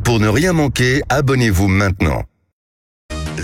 Pour ne rien manquer, abonnez-vous maintenant.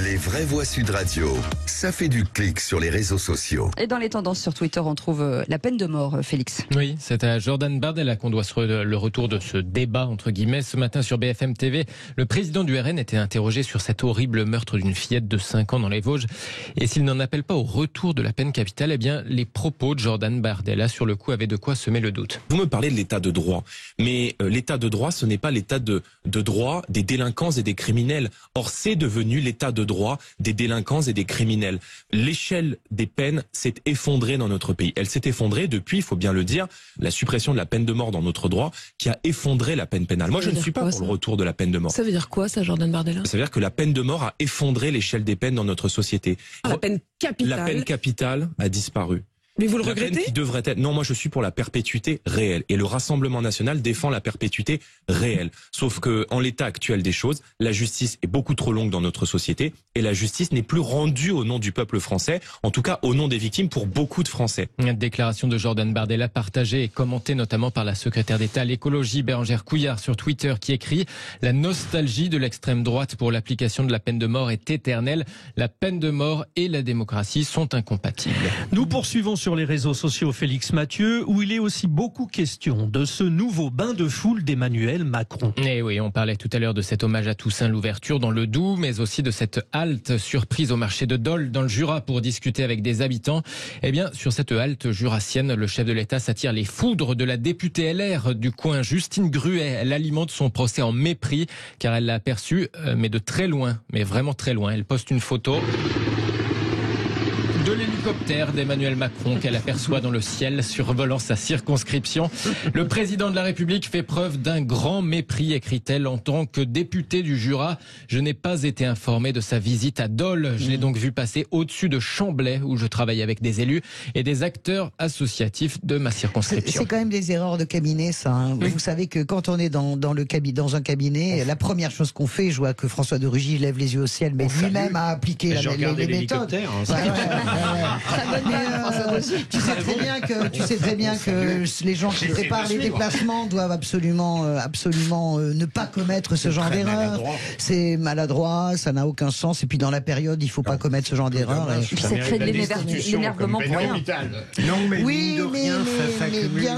Les vraies voix Sud Radio, ça fait du clic sur les réseaux sociaux. Et dans les tendances sur Twitter, on trouve la peine de mort, Félix. Oui, c'est à Jordan Bardella qu'on doit le retour de ce débat, entre guillemets. Ce matin sur BFM TV, le président du RN était interrogé sur cet horrible meurtre d'une fillette de 5 ans dans les Vosges. Et s'il n'en appelle pas au retour de la peine capitale, eh bien, les propos de Jordan Bardella, sur le coup, avaient de quoi semer le doute. Vous me parlez de l'état de droit, mais l'état de droit, ce n'est pas l'état de droit des délinquants et des criminels. Or, c'est devenu l'état de droit des délinquants et des criminels. L'échelle des peines s'est effondrée dans notre pays. Elle s'est effondrée depuis, il faut bien le dire, la suppression de la peine de mort dans notre droit qui a effondré la peine pénale. Moi, je ne suis pas pour le retour de la peine de mort. Ça veut dire quoi, ça, Jordan Bardella? Ça veut dire que la peine de mort a effondré l'échelle des peines dans notre société. La peine capitale. La peine capitale a disparu. Mais vous le La regrettez? peine qui devrait être... Non, moi je suis pour la perpétuité réelle. Et le Rassemblement national défend la perpétuité réelle. Sauf que en l'état actuel des choses, la justice est beaucoup trop longue dans notre société et la justice n'est plus rendue au nom du peuple français, en tout cas au nom des victimes pour beaucoup de Français. Une déclaration de Jordan Bardella partagée et commentée notamment par la secrétaire d'État à l'écologie Bérangère Couillard sur Twitter qui écrit « La nostalgie de l'extrême droite pour l'application de la peine de mort est éternelle. La peine de mort et la démocratie sont incompatibles. » Nous poursuivons sur les réseaux sociaux Félix Mathieu, où il est aussi beaucoup question de ce nouveau bain de foule d'Emmanuel Macron. Et oui, on parlait tout à l'heure de cet hommage à Toussaint Louverture dans le Doubs, mais aussi de cette halte surprise au marché de Dole dans le Jura pour discuter avec des habitants. Eh bien, sur cette halte jurassienne, le chef de l'État s'attire les foudres de la députée LR du coin, Justine Gruet. Elle alimente son procès en mépris, car elle l'a aperçu, mais de très loin, mais vraiment très loin. Elle poste une photo de l'hélicoptère d'Emmanuel Macron qu'elle aperçoit dans le ciel survolant sa circonscription. Le président de la République fait preuve d'un grand mépris, écrit-elle, en tant que député du Jura. Je n'ai pas été informé de sa visite à Dole. Je l'ai donc vu passer au-dessus de Chamblay, où je travaille avec des élus et des acteurs associatifs de ma circonscription. C'est quand même des erreurs de cabinet, ça. Hein. Oui. Vous savez que quand on est dans un cabinet, la première chose qu'on fait, je vois que François de Rugy lève les yeux au ciel, mais lui-même a appliqué les méthodes. Tu sais très bien que les gens qui préparent les déplacements doivent absolument ne pas commettre ce genre d'erreur. C'est maladroit, ça n'a aucun sens. Et puis dans la période, il ne faut pas commettre ce genre d'erreur. Et puis ça crée de l'énervement pour rien. Non, mais oui, mais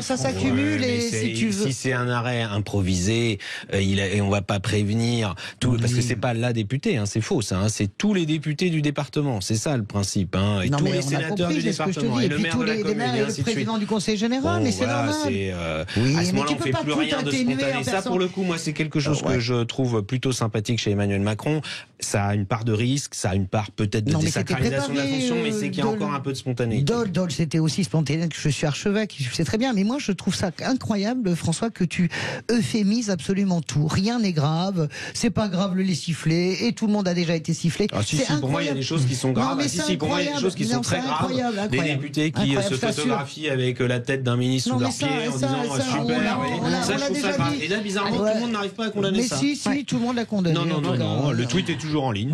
ça s'accumule. Si c'est un arrêt improvisé, et on va pas prévenir tout, parce que c'est pas la députée, hein, c'est faux ça. Hein, c'est tous les députés du département, c'est ça le principe. Hein, et non, tous les sénateurs du département et le maire de la commune et le président du conseil général, mais c'est normal. À ce moment-là, on fait plus rien de spontané. Ça, pour le coup, moi, c'est quelque chose que je trouve plutôt sympathique chez Emmanuel Macron. Ça a une part de risque, ça a une part peut-être de désacralisation de la fonction, mais c'est qu'il y a encore un peu de spontanéité. Dole, c'était aussi spontané, que je suis archevêque, je sais très bien, mais moi, je trouve ça incroyable, François, que tu euphémises absolument tout. Rien n'est grave, c'est pas grave le siffler, et tout le monde a déjà été sifflé. Ah, si, pour moi, il y a des choses qui sont graves. Pour moi, il y a des choses qui sont très graves. Des députés qui se photographient avec la tête d'un ministre sous leurs pieds en disant super. Ça, je trouve ça grave. Et là, bizarrement, tout le monde n'arrive pas à condamner ça. Mais si, tout le monde l'a condamné. Non, le tweet est toujours en ligne.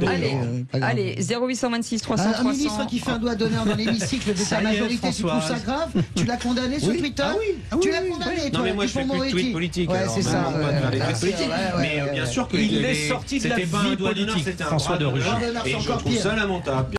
Allez, 0826 300 300. Un ministre qui fait un doigt d'honneur dans l'hémicycle de sa majorité, tu trouves ça grave? Tu l'as condamné sur Twitter? Tu l'as condamné, toi? Non, mais moi, je fais plus de tweets politiques. Ouais, c'est ça. Mais bien sûr qu'il est sorti de la vie politique, François de Rugy. Et je trouve ça lamentable.